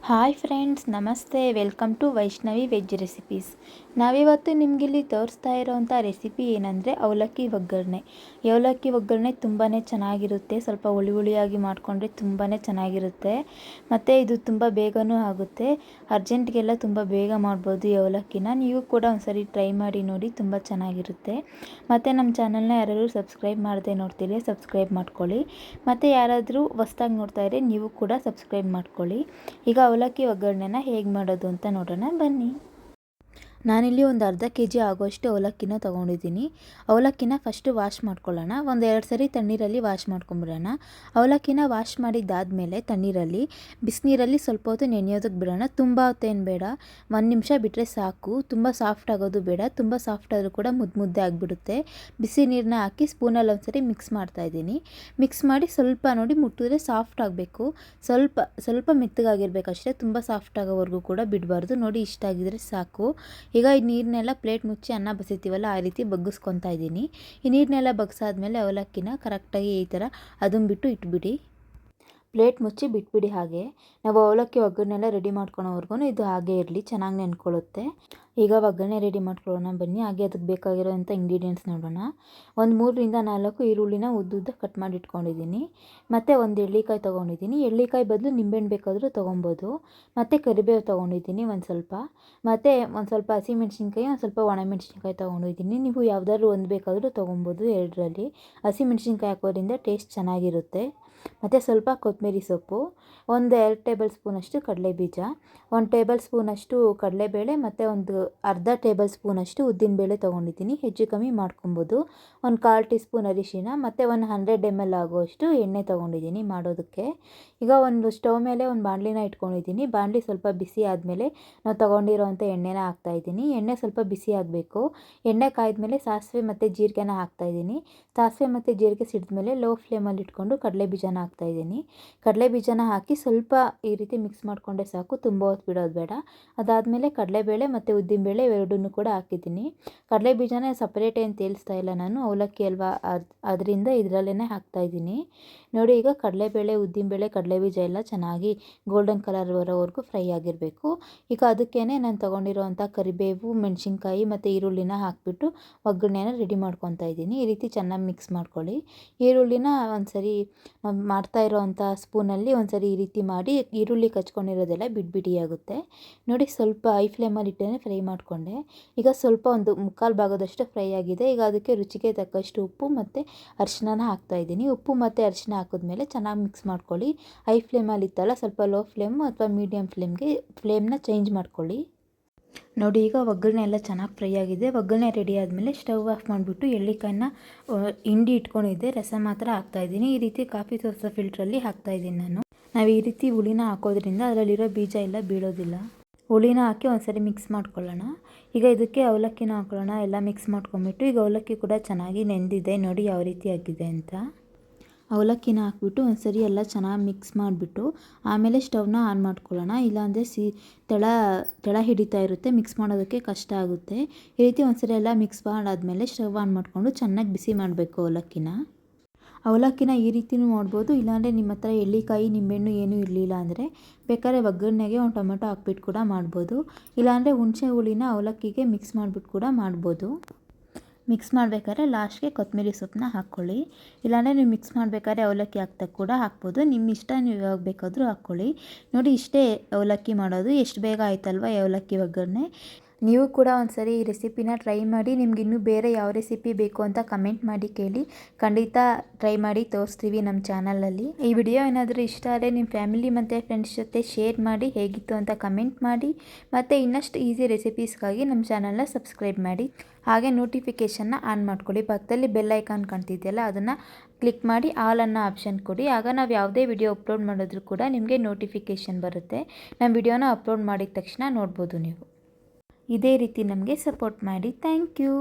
Hi friends, ನಮಸ್ತೆ. Welcome to Vaishnavi veg recipes. ನಾವಿವತ್ತು ನಿಮಗಿಲ್ಲಿ ತೋರಿಸ್ತಾ ಇರೋವಂಥ ರೆಸಿಪಿ ಏನಂದರೆ ಅವಲಕ್ಕಿ ಒಗ್ಗರಣೆ. ಈ ಅವಲಕ್ಕಿ ಒಗ್ಗರಣೆ ತುಂಬಾ ಚೆನ್ನಾಗಿರುತ್ತೆ. ಸ್ವಲ್ಪ ಹುಳಿ ಹುಳಿಯಾಗಿ ಮಾಡಿಕೊಂಡ್ರೆ ತುಂಬಾ ಚೆನ್ನಾಗಿರುತ್ತೆ. ಮತ್ತು ಇದು ತುಂಬ ಬೇಗನೂ ಆಗುತ್ತೆ. ಅರ್ಜೆಂಟ್ಗೆಲ್ಲ ತುಂಬ ಬೇಗ ಮಾಡ್ಬೋದು ಈ ಅವಲಕ್ಕಿನ. ನೀವು ಕೂಡ ಒಂದ್ಸರಿ ಟ್ರೈ ಮಾಡಿ ನೋಡಿ, ತುಂಬ ಚೆನ್ನಾಗಿರುತ್ತೆ. ಮತ್ತು ನಮ್ಮ ಚಾನಲ್ನ ಯಾರಾದರೂ ಸಬ್ಸ್ಕ್ರೈಬ್ ಮಾಡದೆ ನೋಡ್ತೀರಿ, ಸಬ್ಸ್ಕ್ರೈಬ್ ಮಾಡ್ಕೊಳ್ಳಿ. ಮತ್ತು ಯಾರಾದರೂ ಹೊಸ್ದಾಗಿ ನೋಡ್ತಾ ಇದ್ದರೆ ನೀವು ಕೂಡ ಸಬ್ಸ್ಕ್ರೈಬ್ ಮಾಡ್ಕೊಳ್ಳಿ. ಈಗ ಅವಲಕ್ಕಿ ಒಗ್ಗರಣೆನ ಹೇಗೆ ಮಾಡೋದು ಅಂತ ನೋಡೋಣ ಬನ್ನಿ. ನಾನಿಲ್ಲಿ ಒಂದು ಅರ್ಧ ಕೆಜಿ ಆಗೋಷ್ಟು ಅವಲಕ್ಕಿನ ತೊಗೊಂಡಿದ್ದೀನಿ. ಅವಲಕ್ಕಿನ ಫಸ್ಟು ವಾಶ್ ಮಾಡ್ಕೊಳ್ಳೋಣ. ಒಂದು 2 ಸರಿ ತಣ್ಣೀರಲ್ಲಿ ವಾಶ್ ಮಾಡ್ಕೊಂಬಿಡೋಣ. ಅವಲಕ್ಕಿನ ವಾಶ್ ಮಾಡಿದ್ದಾದಮೇಲೆ ತಣ್ಣೀರಲ್ಲಿ ಬಿಸಿನೀರಲ್ಲಿ ಸ್ವಲ್ಪ ಹೊತ್ತು ನೆನೆಯೋದಕ್ಕೆ ಬಿಡೋಣ. ತುಂಬ ಹೊತ್ತೇನು ಬೇಡ, 1 ನಿಮಿಷ ಬಿಟ್ಟರೆ ಸಾಕು. ತುಂಬ ಸಾಫ್ಟ್ ಆಗೋದು ಬೇಡ, ತುಂಬ ಸಾಫ್ಟ್ ಆದರೂ ಕೂಡ ಮುದ್ದೆ ಆಗಿಬಿಡುತ್ತೆ. ಬಿಸಿ ನೀರನ್ನ ಹಾಕಿ ಸ್ಪೂನಲ್ಲಿ ಒಂದು ಸರಿ ಮಿಕ್ಸ್ ಮಾಡ್ತಾಯಿದ್ದೀನಿ. ಮಿಕ್ಸ್ ಮಾಡಿ ಸ್ವಲ್ಪ ನೋಡಿ ಮುಟ್ಟಿದ್ರೆ ಸಾಫ್ಟ್ ಆಗಬೇಕು. ಸ್ವಲ್ಪ ಮೆತ್ತಗಾಗಿರ್ಬೇಕು ಅಷ್ಟೇ, ತುಂಬ ಸಾಫ್ಟ್ ಆಗೋವರೆಗೂ ಕೂಡ ಬಿಡಬಾರ್ದು. ನೋಡಿ ಇಷ್ಟ ಆಗಿದ್ರೆ ಸಾಕು. ಈಗ ಈ ನೀರನ್ನೆಲ್ಲ ಪ್ಲೇಟ್ ಮುಚ್ಚಿ ಅನ್ನ ಬಸಿತೀವಲ್ಲ ಆ ರೀತಿ ಬಗ್ಗಿಸ್ಕೊತಾ ಇದ್ದೀನಿ. ಈ ನೀರನ್ನೆಲ್ಲ ಬಗ್ಸಾದ್ಮೇಲೆ ಅವಲಕ್ಕಿನ ಕರೆಕ್ಟಾಗಿ ಈ ಥರ ಅದನ್ನು ಬಿಟ್ಟು ಇಟ್ಬಿಡಿ. ಪ್ಲೇಟ್ ಮುಚ್ಚಿ ಬಿಟ್ಬಿಡಿ. ಹಾಗೆ ನಾವು ಅವಲಕ್ಕಿ ಒಗ್ಗರಣೆಲ್ಲ ರೆಡಿ ಮಾಡ್ಕೊಳೋವರೆಗೂ ಇದು ಹಾಗೆ ಇರಲಿ, ಚೆನ್ನಾಗಿ ನೆನ್ಕೊಳ್ಳುತ್ತೆ. ಈಗ ಒಗ್ಗರಣೆ ರೆಡಿ ಮಾಡ್ಕೊಳ್ಳೋಣ ಬನ್ನಿ. ಹಾಗೆ ಅದಕ್ಕೆ ಬೇಕಾಗಿರೋಂಥ ಇಂಗ್ರೀಡಿಯೆಂಟ್ಸ್ ನೋಡೋಣ. ಒಂದು 3ರಿಂದ 4 ಈರುಳ್ಳಿನ ಉದ್ದುದ್ದ ಕಟ್ ಮಾಡಿ ಇಟ್ಕೊಂಡಿದ್ದೀನಿ. ಮತ್ತು ಒಂದು ಎಳ್ಳಿಕಾಯಿ ತೊಗೊಂಡಿದ್ದೀನಿ. ಎಳ್ಳಿಕಾಯಿ ಬದಲು ನಿಂಬೆಹಣ್ಣು ಬೇಕಾದರೂ ತೊಗೊಬೋದು. ಮತ್ತು ಕರಿಬೇವು ತೊಗೊಂಡಿದ್ದೀನಿ ಒಂದು ಸ್ವಲ್ಪ. ಮತ್ತು ಒಂದು ಸ್ವಲ್ಪ ಹಸಿಮೆಣ್ಸಿನ್ಕಾಯಿ, ಒಂದು ಸ್ವಲ್ಪ ಒಣಮೆಣ್ಸಿನ್ಕಾಯಿ ತೊಗೊಂಡಿದ್ದೀನಿ. ನೀವು ಯಾವುದಾದ್ರು ಒಂದು ಬೇಕಾದರೂ ತೊಗೊಬೋದು ಎರಡರಲ್ಲಿ. ಹಸಿಮೆಣ್ಸಿನ್ಕಾಯಿ ಹಾಕೋದ್ರಿಂದ ಟೇಸ್ಟ್ ಚೆನ್ನಾಗಿರುತ್ತೆ. ಮತ್ತು ಸ್ವಲ್ಪ ಕೊತ್ತಂಬರಿ ಸೊಪ್ಪು, ಒಂದು 2 ಟೇಬಲ್ ಸ್ಪೂನಷ್ಟು ಕಡಲೆಬೀಜ, 1 ಟೇಬಲ್ ಸ್ಪೂನಷ್ಟು ಕಡಲೆಬೇಳೆ, ಮತ್ತು ಒಂದು ಅರ್ಧ ಟೇಬಲ್ ಸ್ಪೂನಷ್ಟು ಉದ್ದಿನಬೇಳೆ ತೊಗೊಂಡಿದ್ದೀನಿ. ಹೆಚ್ಚು ಕಮ್ಮಿ ಮಾಡ್ಕೊಬೋದು. ಒಂದು 1/4 ಟೀ ಸ್ಪೂನ್ ಅರಿಶಿನ, ಮತ್ತು ಒಂದು 100 ml ಆಗುವಷ್ಟು ಎಣ್ಣೆ ತೊಗೊಂಡಿದ್ದೀನಿ ಮಾಡೋದಕ್ಕೆ. ಈಗ ಒಂದು ಸ್ಟವ್ ಮೇಲೆ ಒಂದು ಬಾಣಲಿನ ಇಟ್ಕೊಂಡಿದ್ದೀನಿ. ಬಾಣಲಿ ಸ್ವಲ್ಪ ಬಿಸಿ ಆದಮೇಲೆ ನಾವು ತೊಗೊಂಡಿರೋವಂಥ ಎಣ್ಣೆನ ಹಾಕ್ತಾಯಿದ್ದೀನಿ. ಎಣ್ಣೆ ಸ್ವಲ್ಪ ಬಿಸಿ ಆಗಬೇಕು. ಎಣ್ಣೆ ಕಾಯ್ದಮೇಲೆ ಸಾಸಿವೆ ಮತ್ತು ಜೀರಿಗೆನ ಹಾಕ್ತಾಯಿದ್ದೀನಿ. ಸಾಸಿವೆ ಮತ್ತು ಜೀರಿಗೆ ಸಿಡಿದ್ಮೇಲೆ ಲೋ ಫ್ಲೇಮಲ್ಲಿ ಇಟ್ಕೊಂಡು ಕಡಲೆಬೀಜನ ಹಾಕ್ತಾಯಿದ್ದೀನಿ. ಕಡಲೆಬೀಜನ ಹಾಕಿ ಸ್ವಲ್ಪ ಈ ರೀತಿ ಮಿಕ್ಸ್ ಮಾಡಿಕೊಂಡ್ರೆ ಸಾಕು, ತುಂಬ ಹೊತ್ತು ಬಿಡೋದು ಬೇಡ. ಅದಾದಮೇಲೆ ಕಡಲೆಬೇಳೆ ಮತ್ತು ಉದ್ದಿನಬೇಳೆ ಎರಡನ್ನೂ ಕೂಡ ಹಾಕಿದ್ದೀನಿ. ಕಡಲೆಬೀಜನ ಸಪ್ರೇಟ್ ಏನು ತೇಲಿಸ್ತಾ ಇಲ್ಲ ನಾನು, ಅವಲಕ್ಕಿ ಅಲ್ವಾ, ಅದರಿಂದ ಇದರಲ್ಲೇ ಹಾಕ್ತಾಯಿದ್ದೀನಿ. ನೋಡಿ ಈಗ ಕಡಲೆಬೇಳೆ, ಉದ್ದಿನಬೇಳೆ, ಕಡಲೆಬೀಜ ಎಲ್ಲ ಚೆನ್ನಾಗಿ ಗೋಲ್ಡನ್ ಕಲರ್ ಬರೋವರೆಗೂ ಫ್ರೈ ಆಗಿರಬೇಕು. ಈಗ ಅದಕ್ಕೇ ನಾನು ತೊಗೊಂಡಿರೋವಂಥ ಕರಿಬೇವು, ಮೆಣಸಿನ್ಕಾಯಿ ಮತ್ತು ಈರುಳ್ಳಿನ ಹಾಕಿಬಿಟ್ಟು ಒಗ್ಗರಣೆನ ರೆಡಿ ಮಾಡ್ಕೊತಾ ಇದ್ದೀನಿ. ಈ ರೀತಿ ಚೆನ್ನಾಗಿ ಮಿಕ್ಸ್ ಮಾಡ್ಕೊಳ್ಳಿ. ಈರುಳ್ಳಿನ ಒಂದು ಸರಿ ಮಾಡ್ತಾ ಇರೋವಂಥ ಸ್ಪೂನಲ್ಲಿ ಒಂದು ಸರಿ ಈ ರೀತಿ ಮಾಡಿ ಈರುಳ್ಳಿ ಕಚ್ಕೊಂಡಿರೋದೆಲ್ಲ ಬಿಡಿ ಆಗುತ್ತೆ. ನೋಡಿ ಸ್ವಲ್ಪ ಹೈ ಫ್ಲೇಮಲ್ಲಿ ಇಟ್ಟೇ ಫ್ರೈ ಮಾಡಿಕೊಂಡೆ. ಈಗ ಸ್ವಲ್ಪ ಒಂದು 3/4 ಭಾಗದಷ್ಟು ಫ್ರೈ ಆಗಿದೆ. ಈಗ ಅದಕ್ಕೆ ರುಚಿಗೆ ತಕ್ಕಷ್ಟು ಉಪ್ಪು ಮತ್ತು ಅರಿಶಿನ ಹಾಕ್ತಾಯಿದ್ದೀನಿ. ಉಪ್ಪು ಮತ್ತು ಅರಿಶಿನ ಹಾಕಿದ್ಮೇಲೆ ಚೆನ್ನಾಗಿ ಮಿಕ್ಸ್ ಮಾಡ್ಕೊಳ್ಳಿ. ಹೈ ಫ್ಲೇಮಲ್ಲಿ ಇತ್ತಲ್ಲ, ಸ್ವಲ್ಪ ಲೋ ಫ್ಲೇಮ್ ಅಥವಾ ಮೀಡಿಯಮ್ ಫ್ಲೇಮ್ನ ಚೇಂಜ್ ಮಾಡ್ಕೊಳ್ಳಿ. ನೋಡಿ ಈಗ ಒಗ್ಗರಣೆ ಎಲ್ಲ ಚೆನ್ನಾಗಿ ಫ್ರೈ ಆಗಿದೆ. ಒಗ್ಗರಣೆ ರೆಡಿ ಆದಮೇಲೆ ಸ್ಟವ್ ಆಫ್ ಮಾಡಿಬಿಟ್ಟು ಎಳ್ಳಿಕಾಯಿನ ಹಿಂಡಿ ಇಟ್ಕೊಂಡಿದ್ದೆ, ರಸ ಮಾತ್ರ ಹಾಕ್ತಾಯಿದ್ದೀನಿ. ಈ ರೀತಿ ಕಾಫಿ ಸೋಸೋ ಫಿಲ್ಟ್ರಲ್ಲಿ ಹಾಕ್ತಾಯಿದ್ದೀನಿ ನಾನು. ನಾವು ಈ ರೀತಿ ಹುಳಿನ ಹಾಕೋದ್ರಿಂದ ಅದರಲ್ಲಿರೋ ಬೀಜ ಎಲ್ಲ ಬೀಳೋದಿಲ್ಲ. ಹುಳಿನ ಹಾಕಿ ಒಂದ್ಸರಿ ಮಿಕ್ಸ್ ಮಾಡ್ಕೊಳ್ಳೋಣ. ಈಗ ಇದಕ್ಕೆ ಅವಲಕ್ಕಿನ ಹಾಕೊಳ್ಳೋಣ. ಎಲ್ಲ ಮಿಕ್ಸ್ ಮಾಡ್ಕೊಂಬಿಟ್ಟು ಈಗ ಅವಲಕ್ಕಿ ಕೂಡ ಚೆನ್ನಾಗಿ ನೆಂದಿದೆ. ನೋಡಿ ಯಾವ ರೀತಿ ಆಗಿದೆ ಅಂತ. ಅವಲಕ್ಕಿನ ಹಾಕ್ಬಿಟ್ಟು ಒಂದು ಸರಿ ಎಲ್ಲ ಚೆನ್ನಾಗಿ ಮಿಕ್ಸ್ ಮಾಡಿಬಿಟ್ಟು ಆಮೇಲೆ ಸ್ಟವ್ನ ಆನ್ ಮಾಡ್ಕೊಳ್ಳೋಣ. ಇಲ್ಲಾಂದರೆ ತಳ ಹಿಡಿತಾ ಇರುತ್ತೆ, ಮಿಕ್ಸ್ ಮಾಡೋದಕ್ಕೆ ಕಷ್ಟ ಆಗುತ್ತೆ. ಈ ರೀತಿ ಒಂದು ಸರಿ ಎಲ್ಲ ಮಿಕ್ಸ್ ಮಾಡಾದಮೇಲೆ ಸ್ಟವ್ ಆನ್ ಮಾಡಿಕೊಂಡು ಚೆನ್ನಾಗಿ ಬಿಸಿ ಮಾಡಬೇಕು ಅವಲಕ್ಕಿನ ಈ ರೀತಿಯೂ ಮಾಡ್ಬೋದು. ಇಲ್ಲಾಂದರೆ ನಿಮ್ಮ ಹತ್ರ ಎಳ್ಳಿಕಾಯಿ, ನಿಂಬೆಹಣ್ಣು ಏನೂ ಇರಲಿಲ್ಲ ಅಂದರೆ ಬೇಕಾದ್ರೆ ಒಗ್ಗರಣೆಗೆ ಒಂದು ಟೊಮೆಟೊ ಹಾಕ್ಬಿಟ್ಟು ಕೂಡ ಮಾಡ್ಬೋದು. ಇಲ್ಲಾಂದರೆ ಹುಣಸೆ ಹುಳಿನ ಅವಲಕ್ಕಿಗೆ ಮಿಕ್ಸ್ ಮಾಡಿಬಿಟ್ಟು ಕೂಡ ಮಾಡ್ಬೋದು. ಮಿಕ್ಸ್ ಮಾಡಬೇಕಾದ್ರೆ ಲಾಸ್ಟ್ಗೆ ಕೊತ್ತಂಬರಿ ಸೊಪ್ಪನ್ನ ಹಾಕ್ಕೊಳ್ಳಿ. ಇಲ್ಲಾಂದರೆ ನೀವು ಮಿಕ್ಸ್ ಮಾಡಬೇಕಾದ್ರೆ ಅವಲಕ್ಕಿ ಹಾಕ್ದಾಗ ಕೂಡ ಹಾಕ್ಬೋದು. ನಿಮ್ಮ ಇಷ್ಟ, ನೀವು ಯಾವಾಗ ಬೇಕಾದರೂ ಹಾಕ್ಕೊಳ್ಳಿ. ನೋಡಿ ಇಷ್ಟೇ ಅವಲಕ್ಕಿ ಮಾಡೋದು. ಎಷ್ಟು ಬೇಗ ಆಯ್ತಲ್ವ ಈ ಅವಲಕ್ಕಿ ಒಗ್ಗರಣೆ. ನೀವು ಕೂಡ ಒಂದು ಸರಿ ಈ ರೆಸಿಪಿನ ಟ್ರೈ ಮಾಡಿ. ನಿಮ್ಗೆ ಇನ್ನೂ ಬೇರೆ ಯಾವ ರೆಸಿಪಿ ಬೇಕು ಅಂತ ಕಮೆಂಟ್ ಮಾಡಿ ಕೇಳಿ. ಖಂಡಿತ ಟ್ರೈ ಮಾಡಿ ತೋರಿಸ್ತೀವಿ ನಮ್ಮ ಚಾನಲಲ್ಲಿ. ಈ ವಿಡಿಯೋ ಏನಾದರೂ ಇಷ್ಟ ಆದರೆ ನಿಮ್ಮ ಫ್ಯಾಮಿಲಿ ಮತ್ತು ಫ್ರೆಂಡ್ಸ್ ಜೊತೆ ಶೇರ್ ಮಾಡಿ, ಹೇಗಿತ್ತು ಅಂತ ಕಮೆಂಟ್ ಮಾಡಿ. ಮತ್ತು ಇನ್ನಷ್ಟು ಈಸಿ ರೆಸಿಪೀಸ್ಗಾಗಿ ನಮ್ಮ ಚಾನಲ್ನ ಸಬ್ಸ್ಕ್ರೈಬ್ ಮಾಡಿ. ಹಾಗೆ ನೋಟಿಫಿಕೇಷನ್ನ ಆನ್ ಮಾಡ್ಕೊಳ್ಳಿ. ಪಕ್ಕದಲ್ಲಿ ಬೆಲ್ ಐಕಾನ್ ಕಾಣ್ತಿದೆಯಲ್ಲ, ಅದನ್ನು ಕ್ಲಿಕ್ ಮಾಡಿ ಆಲ್ ಅನ್ನೋ ಆಪ್ಷನ್ ಕೊಡಿ. ಆಗ ನಾವು ಯಾವುದೇ ವಿಡಿಯೋ ಅಪ್ಲೋಡ್ ಮಾಡಿದ್ರೂ ಕೂಡ ನಿಮಗೆ ನೋಟಿಫಿಕೇಷನ್ ಬರುತ್ತೆ. ನಮ್ಮ ವಿಡಿಯೋನ ಅಪ್ಲೋಡ್ ಮಾಡಿದ ತಕ್ಷಣ ನೋಡ್ಬೋದು ನೀವು. ಇದೇ ರೀತಿ ನಮಗೆ ಸಪೋರ್ಟ್ ಮಾಡಿ. Thank you.